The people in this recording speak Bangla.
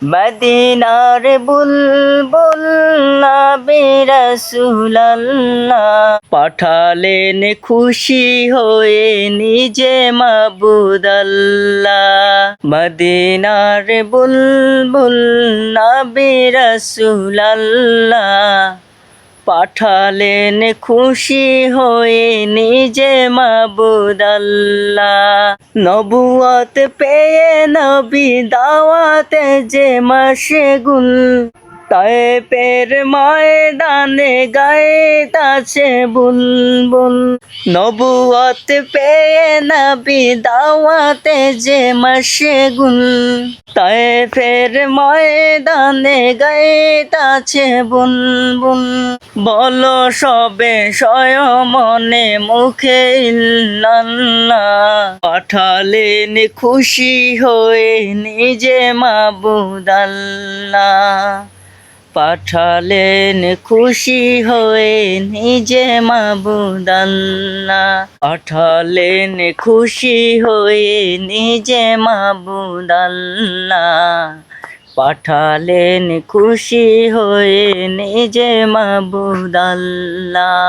মদিনার বুলবুল নবী রাসূলুল্লাহ পাঠালেন খুশি হয়ে নিজে মাবুদ আল্লাহ। মদিনার বুলবুল নবী রাসূলুল্লাহ পাঠালেন খুশি হয়ে নিজে মাবুদ আল্লাহ। নবুয়ত পেয়ে নবী দাওয়াতে যে মাশগুল, তায়েফের ময়দানে গাইতাছে বুলবুল। নবুয়ত পেয়ে নবী দাওয়াতে যে মাশগুল, তায়েফের ময়দানে গাইতাছে বুলবুল। বলো সবে মনে মুখে ইল্লাল্লাহ, পাঠালেন খুশি হয়ে নিজে মাবুদ আল্লাহ। পাঠালেন খুশি হয়ে নিজে মাবুদ আল্লাহ। পাঠালেন খুশি হয়ে নিজে মাবুদ আল্লাহ। পাঠালেন খুশি হয়ে নিজে মাবুদ আল্লাহ।